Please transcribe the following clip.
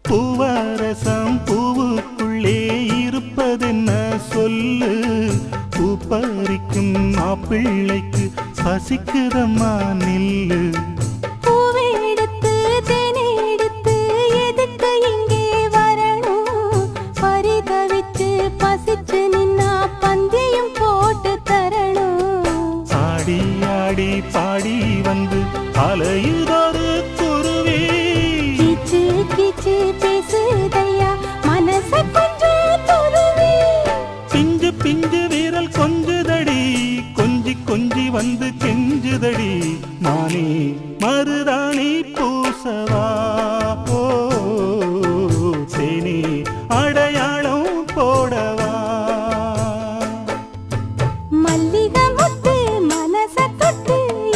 பூவரசம் பூவுக்குள்ளே இருப்பதென்ன சொல்லு, பூ பறிக்கும் மாப்பிள்ளைக்கு பசிக்குதம்மா நில்லு. பூவெடுத்து தேனெடுத்து எதுக்கு இங்கே வரணும், பரிதவிச்சு பசிச்சு நின்னா பந்தியும் போட்டு தரணும். ஆடி ஆடி பாடி வந்து அலையுதொரு குருவி, கீச்சு கீச்சு பேசுதையா மனச கொஞ்சம் துருவி. பிஞ்சு பிஞ்சு வீரல் கொஞ்சுதடி, கொஞ்சி கொஞ்சி வந்து கெஞ்சுதடி, நானே மருதா